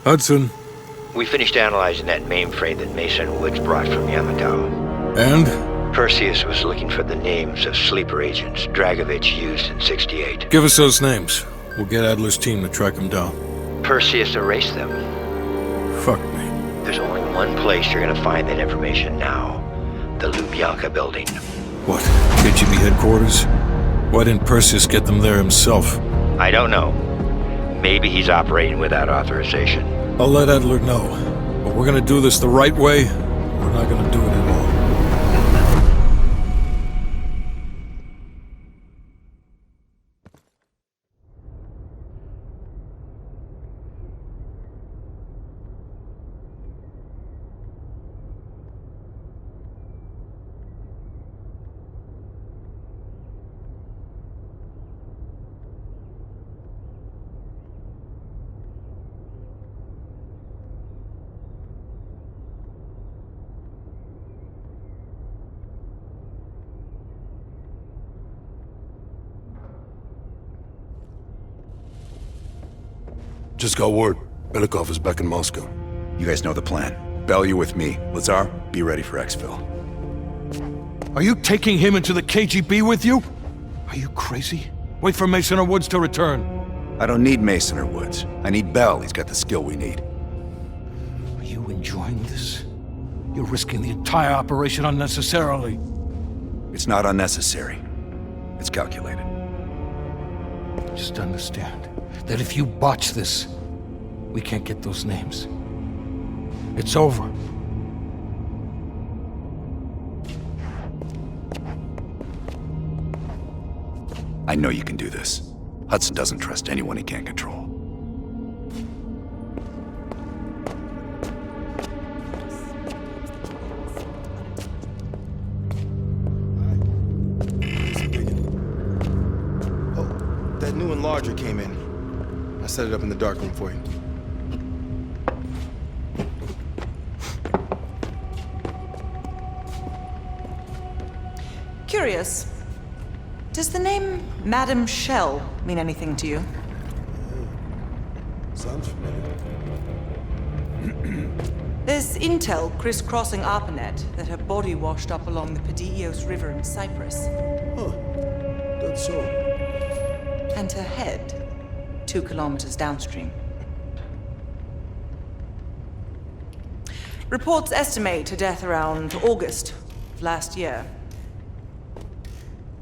Hudson. We finished analyzing that mainframe that Mason Woods brought from Yamato. And? Perseus was looking for the names of sleeper agents Dragovich used in 68. Give us those names. We'll get Adler's team to track them down. Perseus erased them. Fuck me. There's only one place you're gonna find that information now. The Lubyanka building. What? KGB headquarters? Why didn't Perseus get them there himself? I don't know. Maybe he's operating without authorization. I'll let Adler know. But we're gonna do this the right way, or we're not gonna do it at all. Just got word. Belikov is back in Moscow. You guys know the plan. Bell, you're with me. Lazar, be ready for exfil. Are you taking him into the KGB with you? Are you crazy? Wait for Mason or Woods to return. I don't need Mason or Woods. I need Bell. He's got the skill we need. Are you enjoying this? You're risking the entire operation unnecessarily. It's not unnecessary. It's calculated. Just understand that if you botch this, we can't get those names. It's over. I know you can do this. Hudson doesn't trust anyone he can't control. Oh, that new enlarger came in. I set it up in the dark room for you. Curious. Does the name Madam Shell mean anything to you? Sounds familiar. There's intel crisscrossing ARPANET that her body washed up along the Pedios River in Cyprus. Huh. That's so. And her head 2 kilometers downstream. Reports estimate her death around August of last year.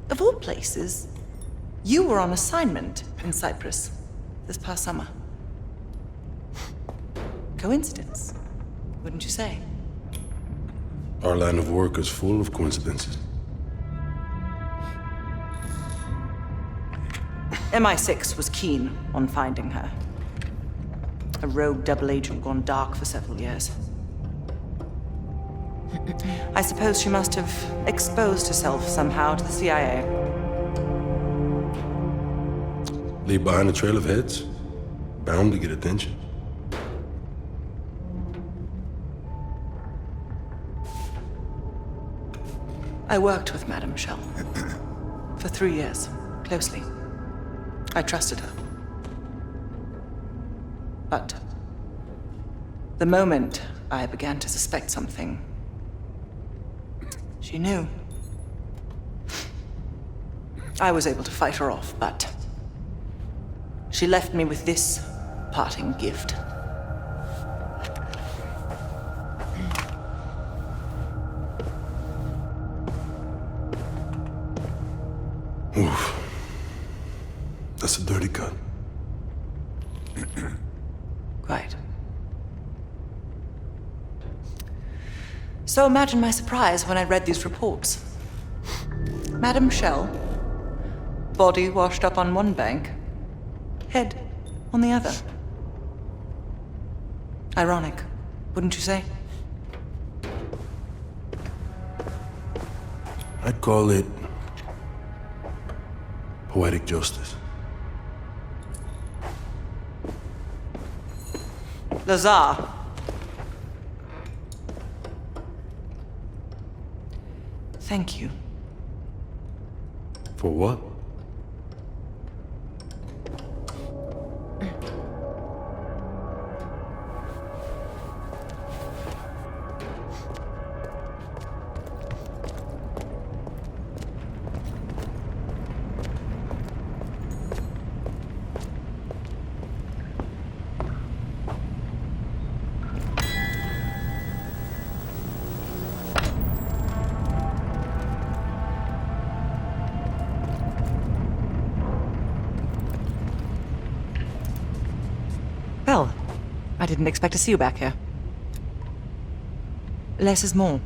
Of all places, you were on assignment in Cyprus this past summer. Coincidence, wouldn't you say? Our line of work is full of coincidences. MI6 was keen on finding her. A rogue double agent gone dark for several years. I suppose she must have exposed herself somehow to the CIA. Leave behind a trail of heads. Bound to get attention. I worked with Madame Shell for 3 years, closely. I trusted her. But the moment I began to suspect something, she knew. I was able to fight her off, but she left me with this parting gift. Oof. That's a dirty cut. Quite. So imagine my surprise when I read these reports. Madame Shell, body washed up on one bank, head on the other. Ironic, wouldn't you say? I'd call it poetic justice. Lazar. Thank you. For what? I didn't expect to see you back here. Less is more.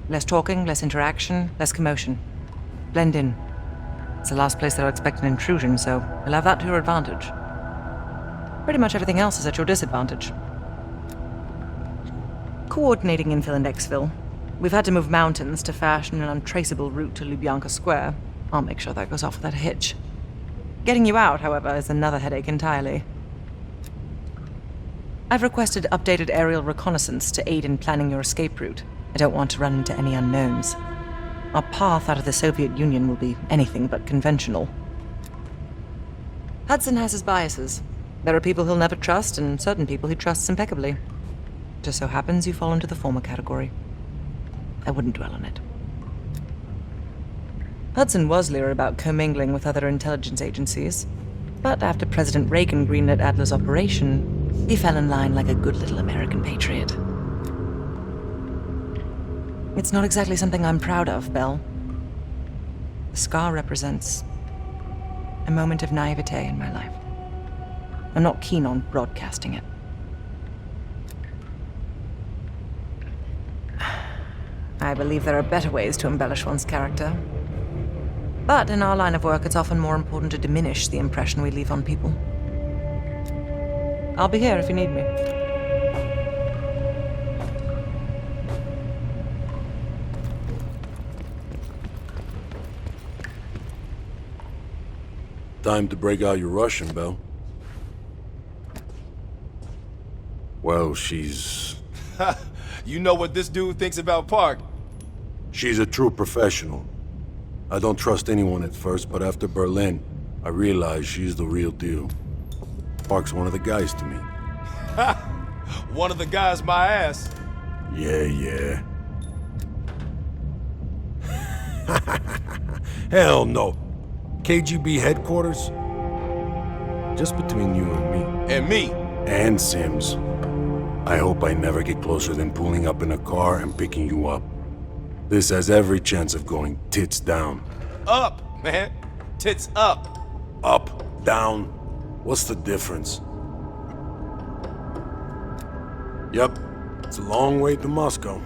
Less talking, less interaction, less commotion. Blend in. It's the last place that I'll expect an intrusion, so you'll have that to your advantage. Pretty much everything else is at your disadvantage. Coordinating infill and exfil. We've had to move mountains to fashion an untraceable route to Lubyanka Square. I'll make sure that goes off without a hitch. Getting you out, however, is another headache entirely. I've requested updated aerial reconnaissance to aid in planning your escape route. I don't want to run into any unknowns. Our path out of the Soviet Union will be anything but conventional. Hudson has his biases. There are people he'll never trust, and certain people he trusts impeccably. Just so happens you fall into the former category. I wouldn't dwell on it. Hudson was leery about commingling with other intelligence agencies, but after President Reagan greenlit Adler's operation, he fell in line like a good little American patriot. It's not exactly something I'm proud of, Belle. The scar represents a moment of naivete in my life. I'm not keen on broadcasting it. I believe there are better ways to embellish one's character. But in our line of work, it's often more important to diminish the impression we leave on people. I'll be here if you need me. Time to break out your Russian, Belle. Well, she's... You know what this dude thinks about Park? She's a true professional. I don't trust anyone at first, but after Berlin, I realized she's the real deal. Park's one of the guys to me. One of the guys my ass. Yeah. Hell no. KGB headquarters? Just between you and me. And me. And Sims. I hope I never get closer than pulling up in a car and picking you up. This has every chance of going tits down. Up, man. Tits up. Up, down, what's the difference? Yep, it's a long way to Moscow.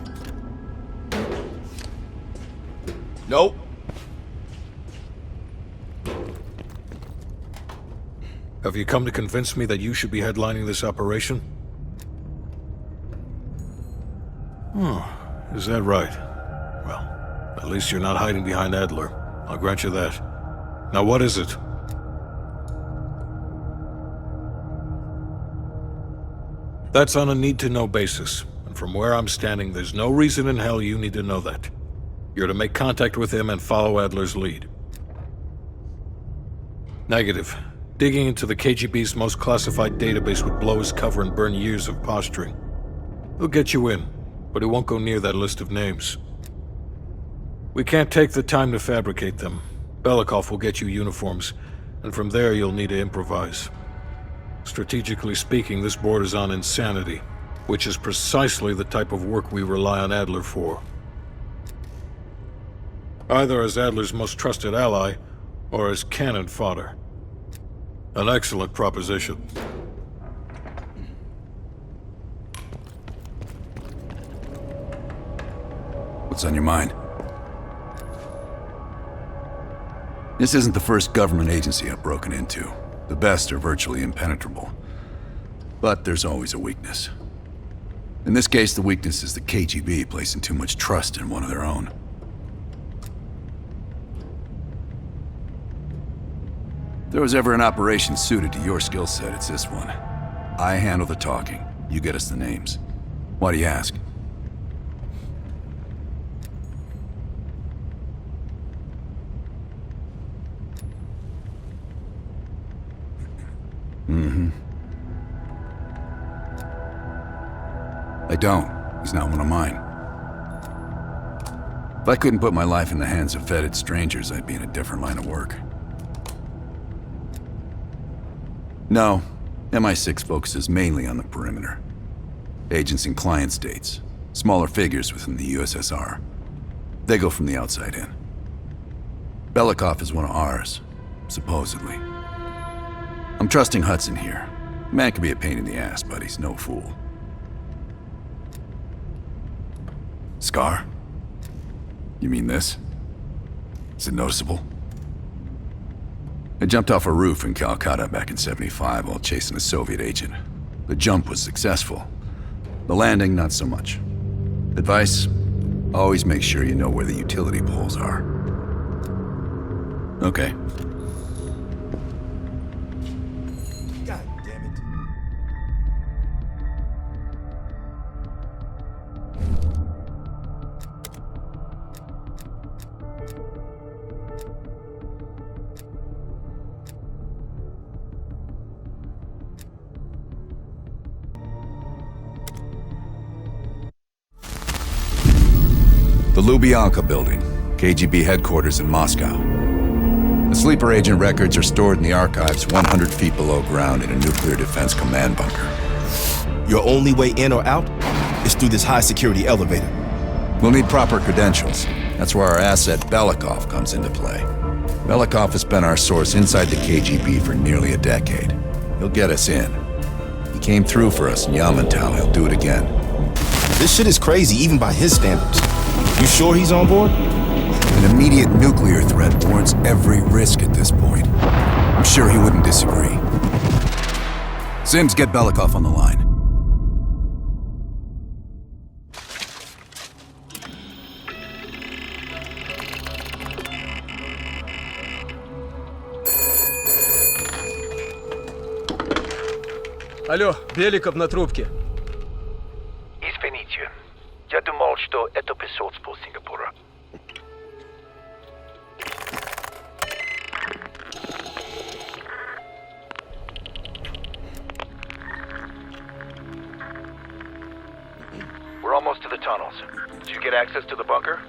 Nope. Have you come to convince me that you should be headlining this operation? Is that right? Well, at least you're not hiding behind Adler. I'll grant you that. Now what is it? That's on a need-to-know basis, and from where I'm standing, there's no reason in hell you need to know that. You're to make contact with him and follow Adler's lead. Negative. Digging into the KGB's most classified database would blow his cover and burn years of posturing. He'll get you in, but he won't go near that list of names. We can't take the time to fabricate them. Belikov will get you uniforms, and from there you'll need to improvise. Strategically speaking, this borders on insanity, which is precisely the type of work we rely on Adler for. Either as Adler's most trusted ally, or as cannon fodder. An excellent proposition. What's on your mind? This isn't the first government agency I've broken into. The best are virtually impenetrable. But there's always a weakness. In this case, the weakness is the KGB placing too much trust in one of their own. If there was ever an operation suited to your skill set, it's this one. I handle the talking. You get us the names. Why do you ask? I don't. He's not one of mine. If I couldn't put my life in the hands of fetid strangers, I'd be in a different line of work. No, MI6 focuses mainly on the perimeter. Agents in client states, smaller figures within the USSR. They go from the outside in. Belikov is one of ours, supposedly. I'm trusting Hudson here. Man can be a pain in the ass, but he's no fool. Scar? You mean this? Is it noticeable? I jumped off a roof in Calcutta back in '75 while chasing a Soviet agent. The jump was successful. The landing, not so much. Advice? Always make sure you know where the utility poles are. Okay. God damn it. The Lubyanka Building, KGB headquarters in Moscow. The sleeper agent records are stored in the archives 100 feet below ground in a nuclear defense command bunker. Your only way in or out is through this high-security elevator. We'll need proper credentials. That's where our asset Belikov comes into play. Belikov has been our source inside the KGB for nearly a decade. He'll get us in. He came through for us in Yamantau. He'll do it again. This shit is crazy, even by his standards. You sure he's on board? An immediate nuclear threat warrants every risk at this point. I'm sure he wouldn't disagree. Sims, get Belikov on the line. Алло, Беликов на трубке. Извините, я думал, что это посольство Сингапура. We're almost to the tunnels. Did you get access to the bunker?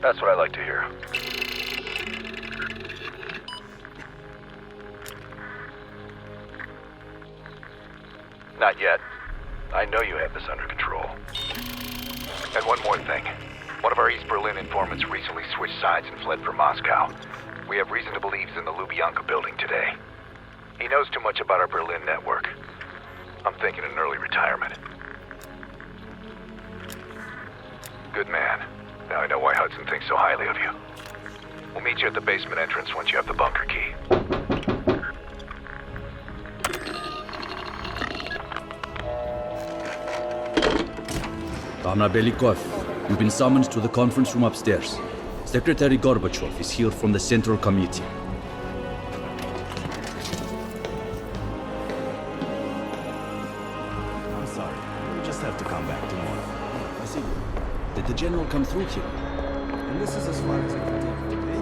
That's what I like to hear. Not yet. I know you have this under control. And one more thing. One of our East Berlin informants recently switched sides and fled for Moscow. We have reason to believe he's in the Lubyanka building today. He knows too much about our Berlin network. I'm thinking an early retirement. Good man. Now I know why Hudson thinks so highly of you. We'll meet you at the basement entrance once you have the bunker key. Comrade Belikov, you've been summoned to the conference room upstairs. Secretary Gorbachev is here from the Central Committee. I'm sorry. We just have to come back tomorrow. I see. Did the general come through here? And this is as far as I can take it, okay?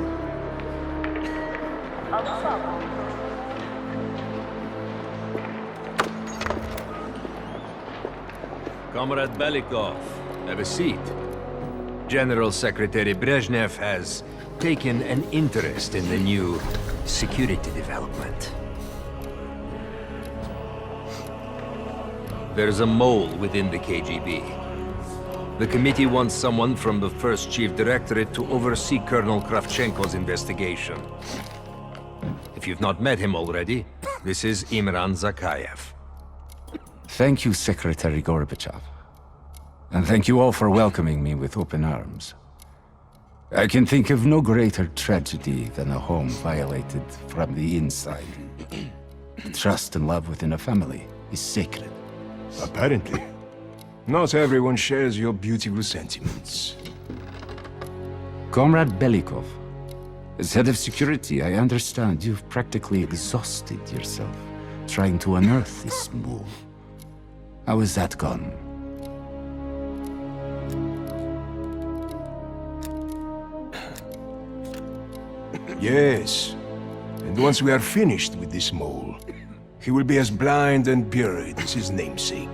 Comrade Belikov, have a seat. General Secretary Brezhnev has taken an interest in the new security development. There's a mole within the KGB. The committee wants someone from the first Chief Directorate to oversee Colonel Kravchenko's investigation. If you've not met him already, this is Imran Zakayev. Thank you, Secretary Gorbachev. And thank you all for welcoming me with open arms. I can think of no greater tragedy than a home violated from the inside. Trust and love within a family is sacred. Apparently. Not everyone shares your beautiful sentiments. Comrade Belikov, as head of security, I understand you've practically exhausted yourself trying to unearth this mole. How has that gone? Yes. And once we are finished with this mole, he will be as blind and buried as his namesake.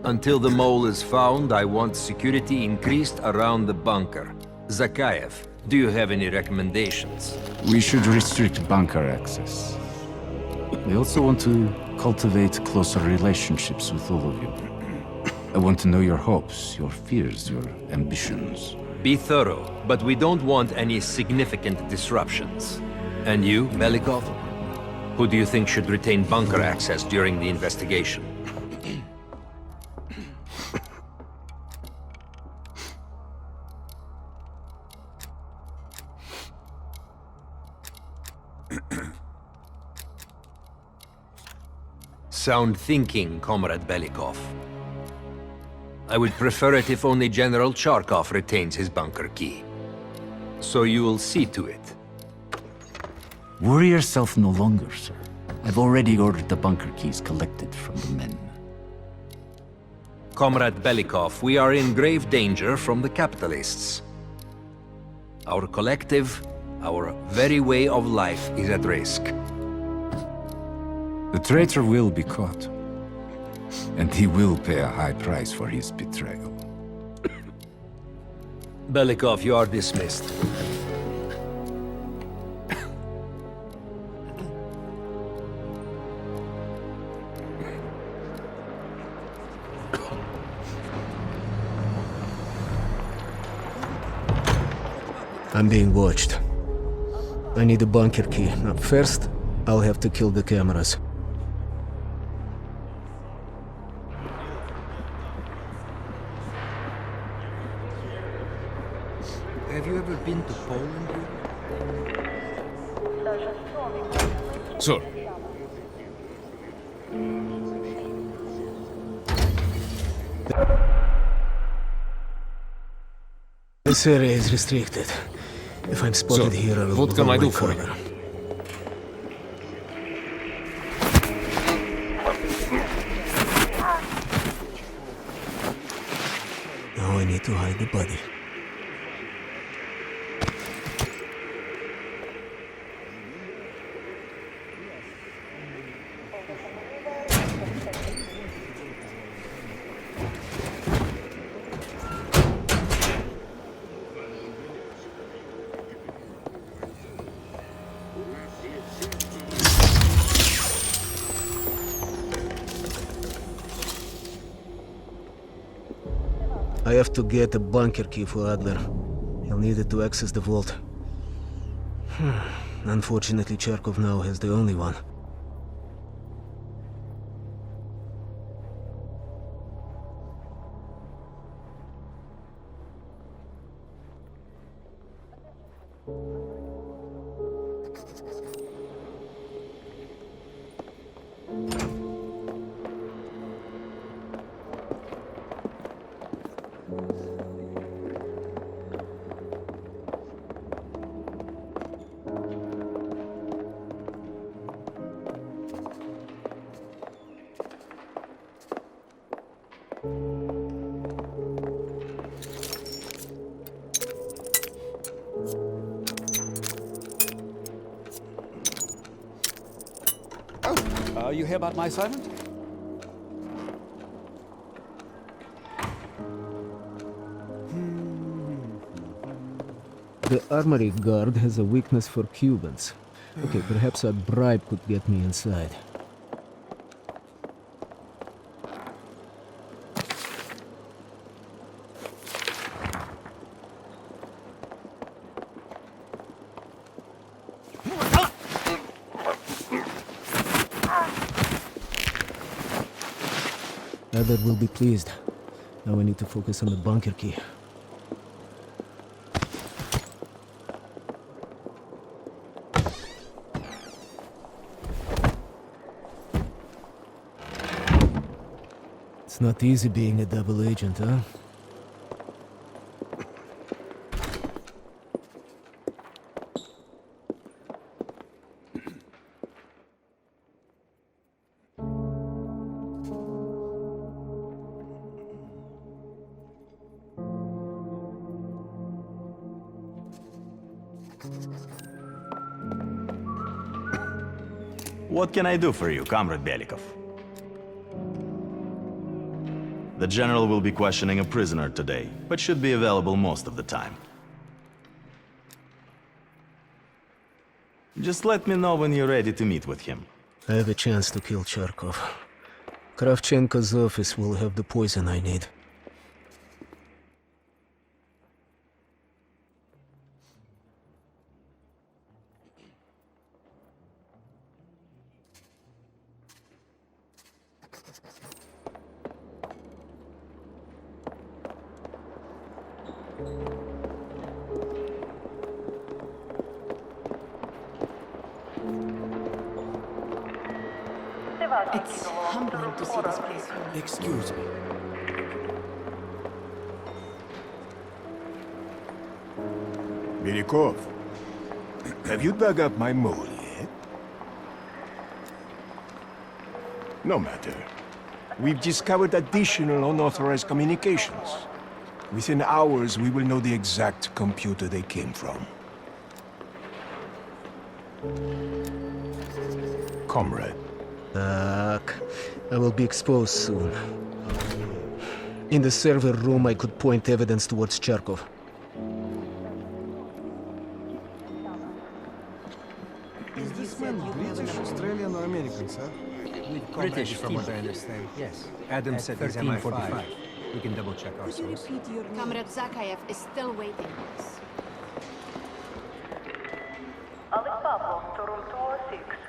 Until the mole is found, I want security increased around the bunker. Zakayev, do you have any recommendations? We should restrict bunker access. We also want to cultivate closer relationships with all of you. I want to know your hopes, your fears, your ambitions. Be thorough, but we don't want any significant disruptions. And you, Belikov? Who do you think should retain bunker access during the investigation? Sound thinking, Comrade Belikov. I would prefer it if only General Charkov retains his bunker key. So you will see to it. Worry yourself no longer, sir. I've already ordered the bunker keys collected from the men. Comrade Belikov, we are in grave danger from the capitalists. Our collective, our very way of life is at risk. The traitor will be caught. And he will pay a high price for his betrayal. Belikov, you are dismissed. I'm being watched. I need a bunker key. Now, first, I'll have to kill the cameras. Have you ever been to Poland? Sir. This area is restricted. If I'm spotted here, I will what can I do for further. Now I need to hide the body. I have to get a bunker key for Adler. He'll need it to access the vault. Unfortunately, Charkov now has the only one. You hear about my assignment? The armory guard has a weakness for Cubans. Okay, perhaps a bribe could get me inside. Adler will be pleased. Now I need to focus on the bunker key. It's not easy being a double agent, huh? What can I do for you, Comrade Belikov? The General will be questioning a prisoner today, but should be available most of the time. Just let me know when you're ready to meet with him. I have a chance to kill Charkov. Kravchenko's office will have the poison I need. It's humbling to see this place. Excuse me. Belikov, have you dug up my mole yet? No matter. We've discovered additional unauthorized communications. Within hours, we will know the exact computer they came from. Comrade. Fuck. I will be exposed soon. In the server room, I could point evidence towards Charkov. Is this man British, Australian, or American, sir? British, from what I understand. Yes. Adam said he's MI5. We can double check our source. Comrade Zakayev is still waiting. Alex Pavlov to room 206.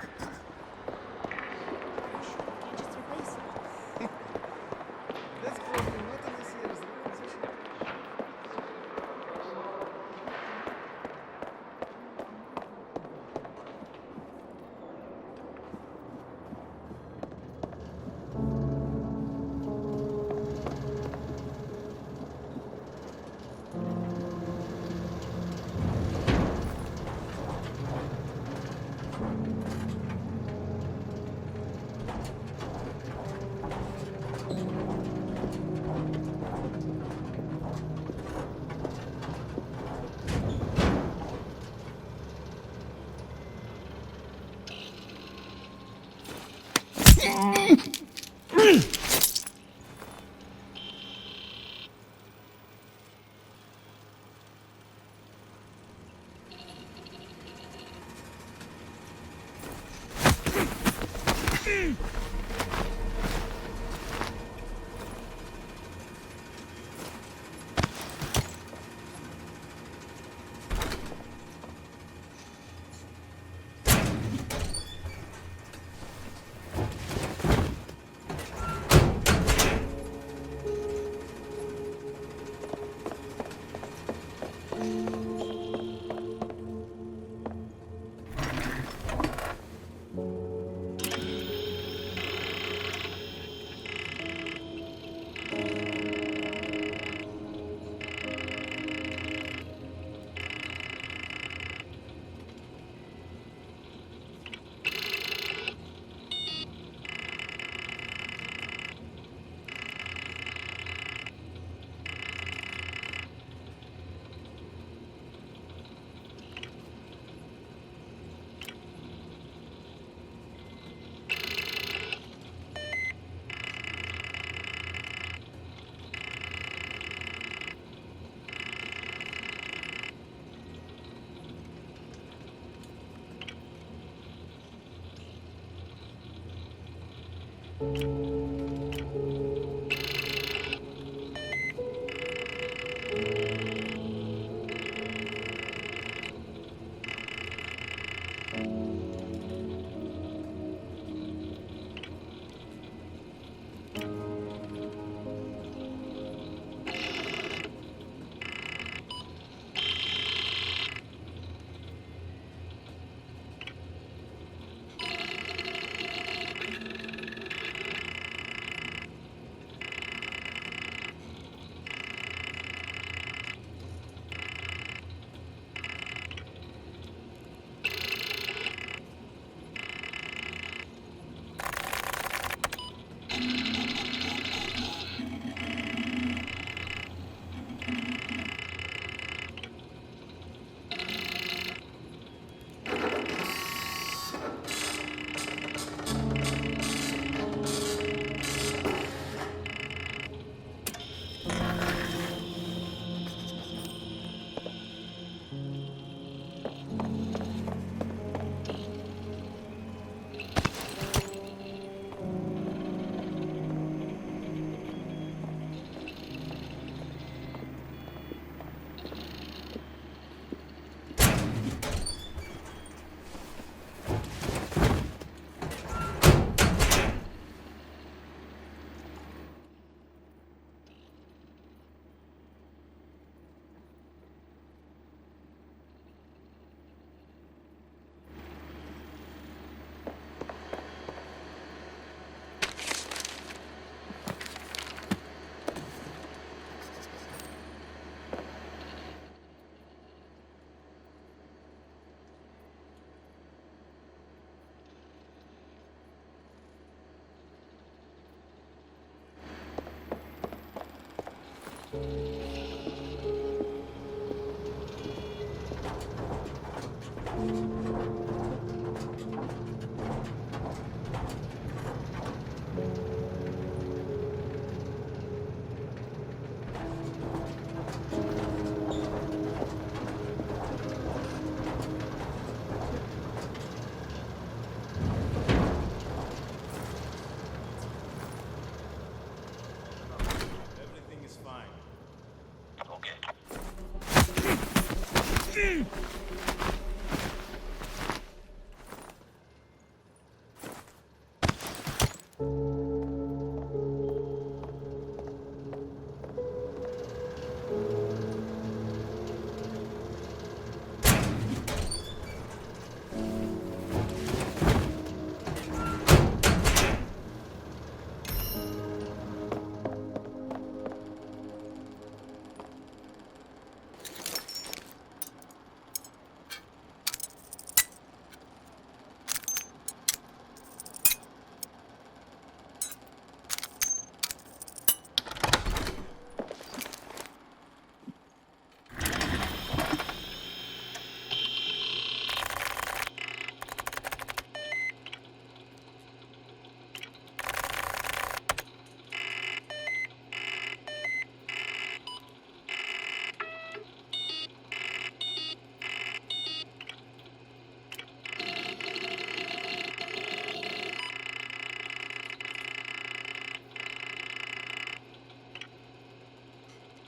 Everything is fine.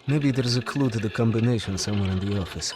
Maybe there's a clue to the combination somewhere in the office.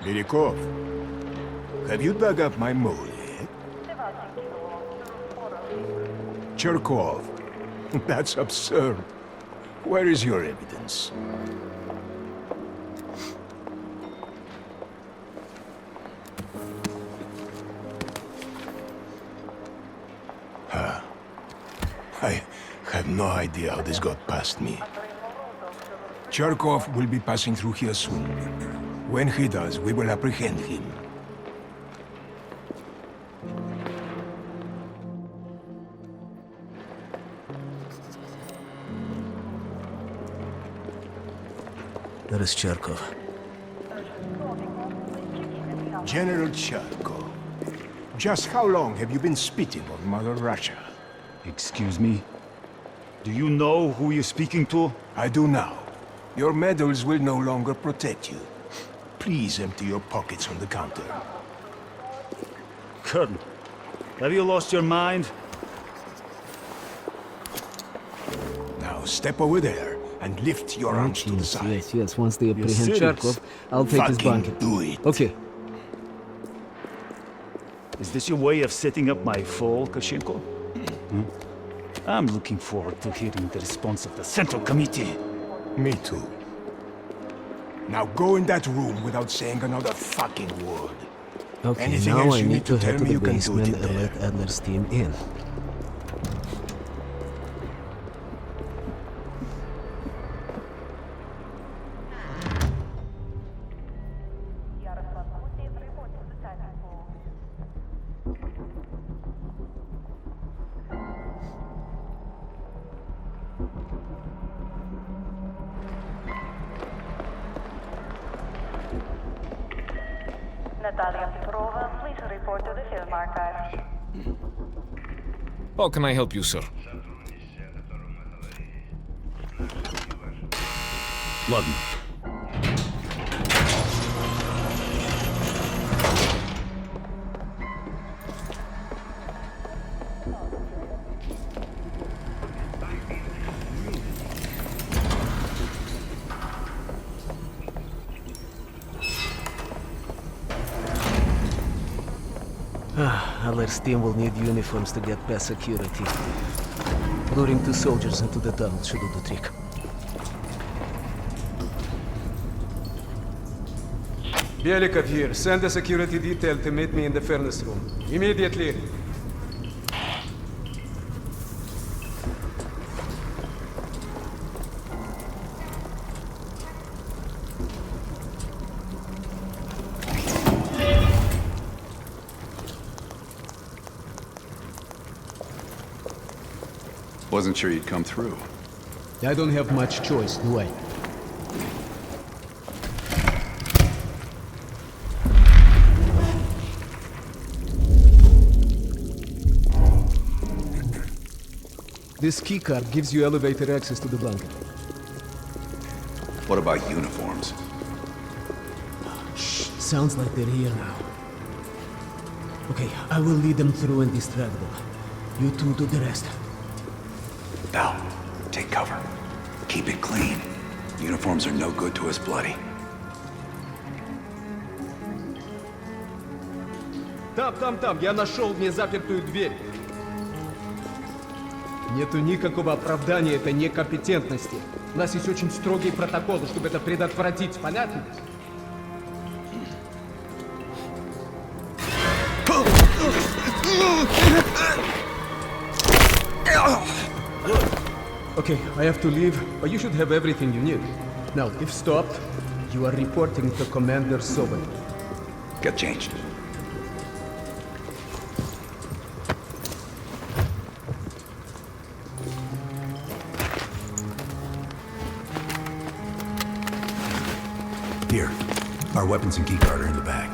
Lirikov, have you dug up my mole yet? Cherkov, that's absurd. Where is your evidence? I have no idea how this got past me. Cherkov will be passing through here soon. When he does, we will apprehend him. That is Cherkov. General Cherkov, just how long have you been spitting on Mother Russia? Excuse me? Do you know who you're speaking to? I do now. Your medals will no longer protect you. Please empty your pockets on the counter. Colonel, have you lost your mind? Now step over there and lift your arms to the side. Yes. Once they apprehend serious? Cherkov, I'll take his Fucking bunker. do it. Okay. Is this your way of setting up my fall, Koshenko? I'm looking forward to hearing the response of the Central Committee. Me too. Now go in that room without saying another fucking word. Okay, Anything now else I you need need to to head tell to me, the you can do it basement in and there. let Adler's team in. Natalia Petrova, please report to the film archive. How can I help you, sir? Ладно. Adler's team will need uniforms to get past security. Luring 2 soldiers into the tunnel should do the trick. Belikov here. Send a security detail to meet me in the furnace room. Immediately. Wasn't sure you'd come through. I don't have much choice, do I? This keycard gives you elevator access to the bunker. What about uniforms? Shh, sounds like they're here now. Okay, I will lead them through and distract them. You two do the rest. Now, take cover. Keep it clean. Uniforms are no good to us bloody. Там, я нашел незапертую дверь. Нету никакого оправдания этой некомпетентности. У нас есть очень строгие протоколы, чтобы это предотвратить, понятно? Okay, I have to leave, but you should have everything you need. Now, if stopped, you are reporting to Commander Sobel. Get changed. Here, our weapons and keycard are in the bag.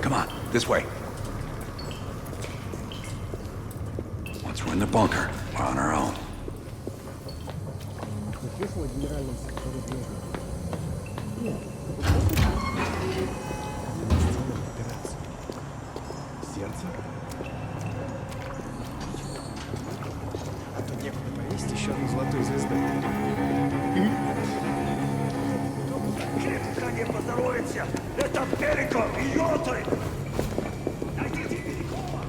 Come on, this way. Once we're in the bunker, we're on our own. Сердце? А то некуда повесить еще одну золотую звезду. Кто не поздоровится, это Беликов, идиоты! Найдите Беликова!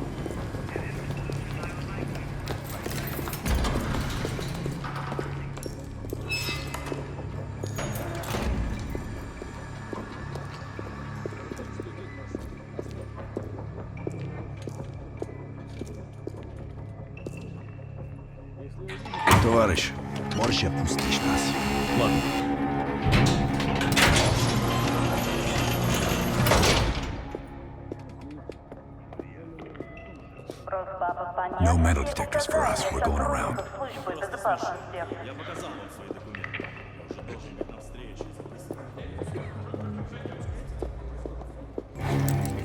Товарищ, можешь опустить нас? Ладно. No metal detectors for us. We're going around. Я показал вам свои документы. Уже должен быть на встрече.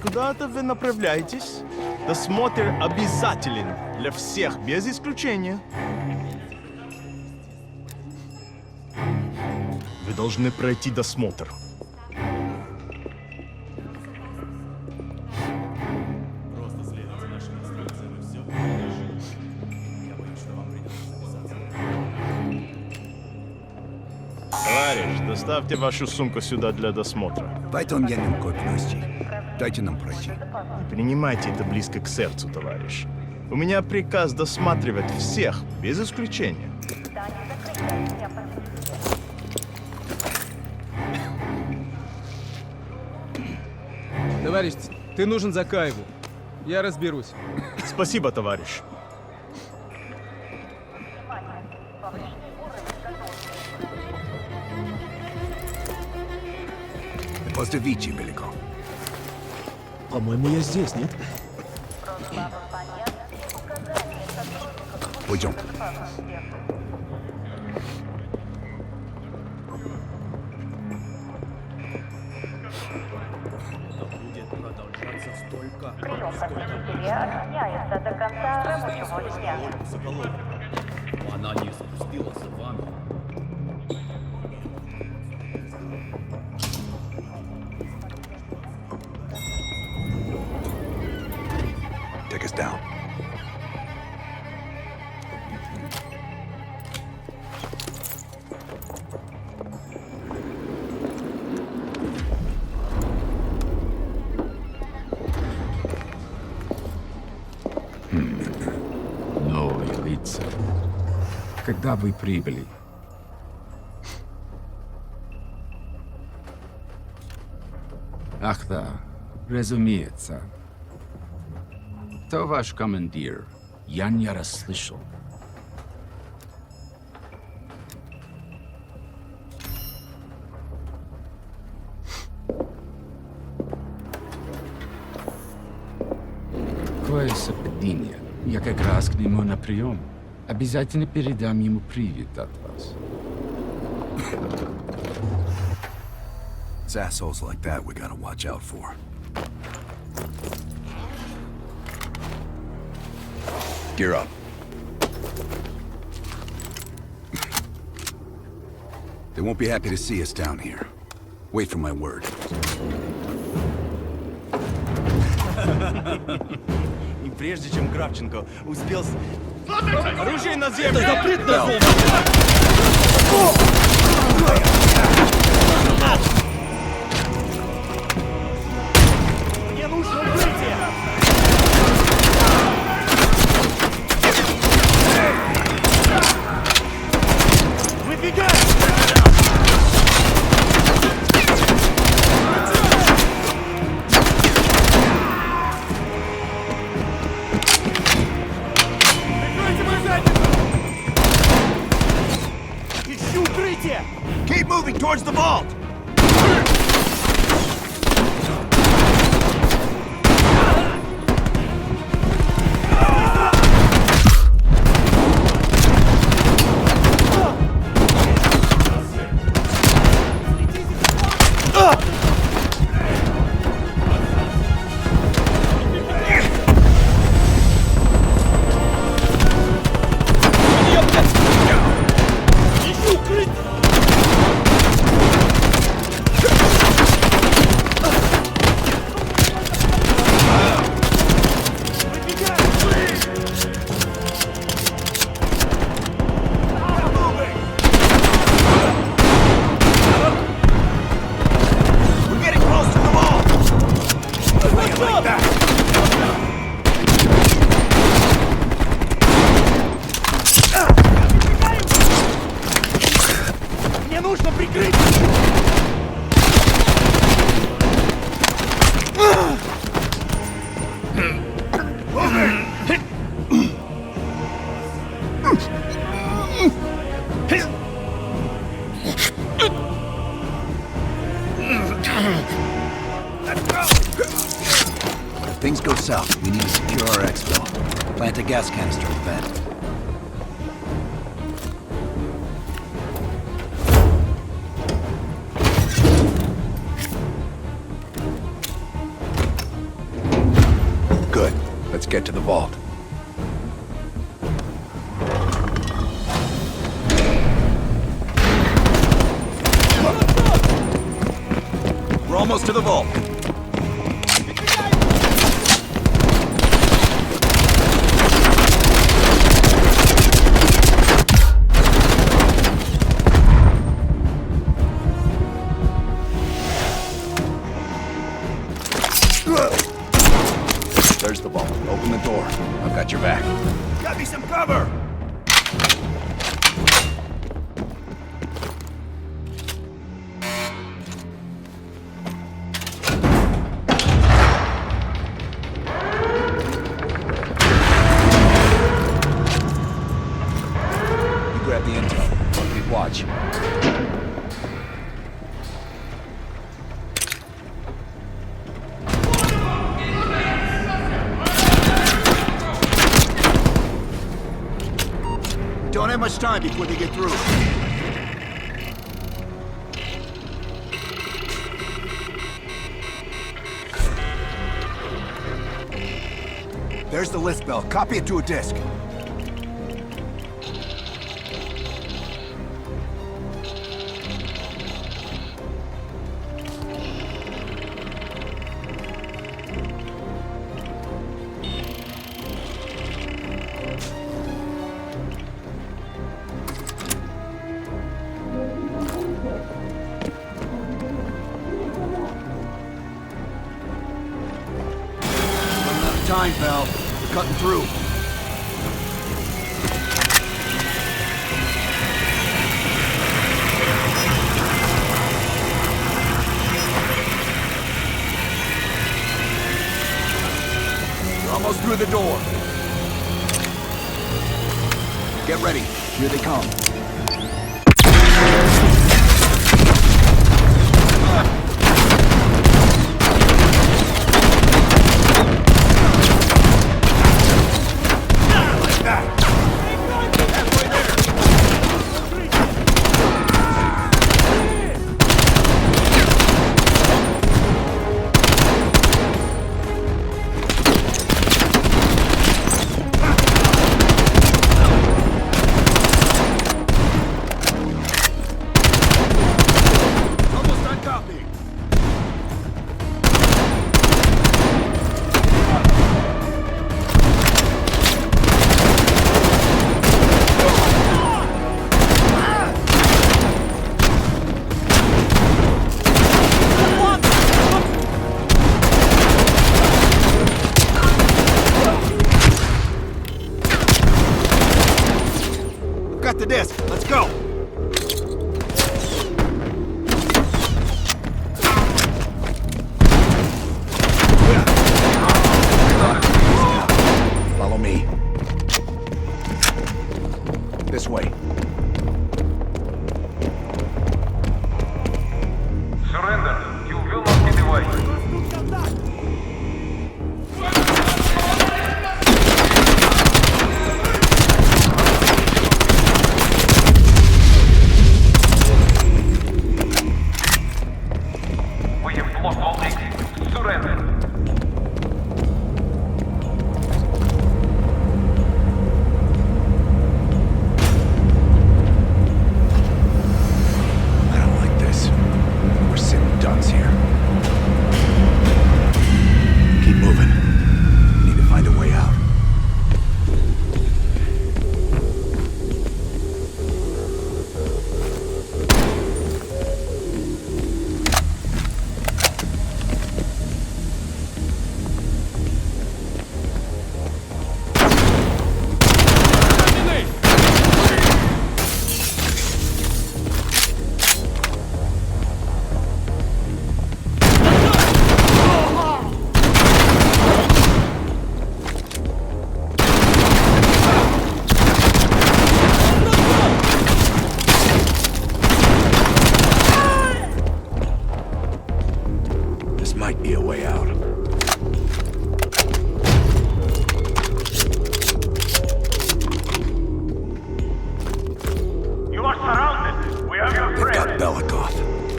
Куда-то вы направляетесь? Досмотр обязателен для всех, без исключения. Вы должны пройти досмотр. Просто следуйте Товарищ, доставьте вашу сумку сюда для досмотра. Дайте нам пройти. Не принимайте это близко к сердцу, товарищ. У меня приказ досматривать всех, без исключения. Товарищ, ты нужен Закаеву. Я разберусь. Спасибо, товарищ. После Вичи, Беляков. По-моему, я здесь, нет? Пойдем. Прием посетителя отменяется до конца рабочего дня. Она не спустилась в ванну. Take us down. Новые лица. Когда вы прибыли? Ах да, разумеется. Кто ваш командир? Я не расслышал. Какое совпадение. Я как раз к нему на прием. Обязательно передам ему привет от вас. It's assholes like that we gotta watch out for. Gear up. They won't be happy to see us down here. Wait for my word. И прежде чем Кравченко успел... Оружие на землю! Это запретно! Мне нужно укрытие! Выдвигай! Keep moving towards the vault! Мне нужно прикрыть! If things go south, we need to secure our exfil. Plant a gas canister in the vent. Good. Let's get to the vault. We're almost to the vault. Cover! You grab the intel. Complete watch. Don't have much time before they get through. There's the list, Bell. Copy it to a disk. Time, Bell. We're cutting through. We're almost through the door. Get ready. Here they come. The disc. Let's go. Follow me. This way. Surrender. You will not get away.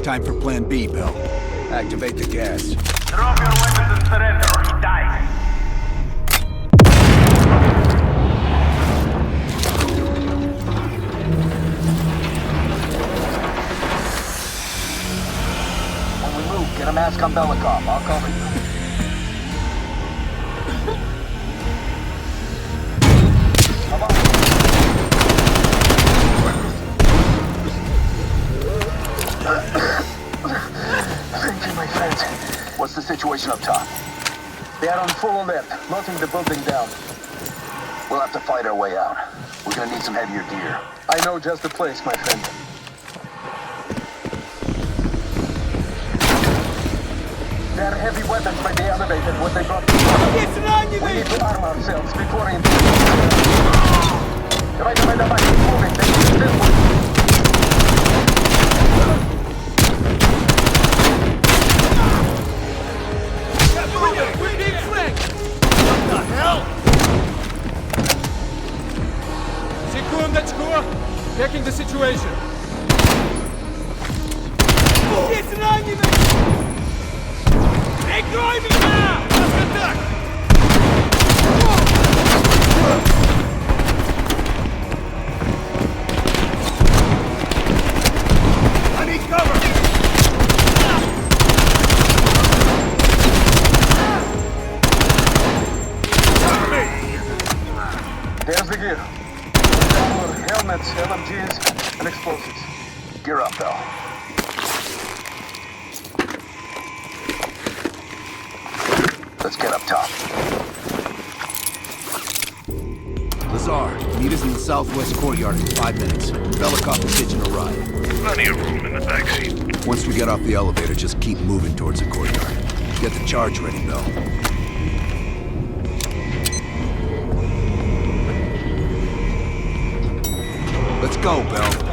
Time for Plan B, Bell. Activate the gas. Drop your weapons and surrender or you die. When we move, get a mask on Belikov. I'll cover you. What's the situation up top? They are on full alert, locking the building down. We'll have to fight our way out. We're gonna need some heavier gear. I know just the place, my friend. There are heavy weapons by the elevator, what they brought. We need to arm ourselves before he... Давай, давай, keep moving. They need this one. We're being flanked! What the hell? Секундочку! Checking the situation. Есть раненый! Прикрой меня! Атак! I need cover! There's the gear. Helmets, LMGs, and explosives. Gear up, though. Let's get up top. Lazar, meet us in the southwest courtyard in 5 minutes. Belikov is hitching a ride. Plenty of room in the backseat. Once we get off the elevator, just keep moving towards the courtyard. Get the charge ready, Bell. Let's go, Bell.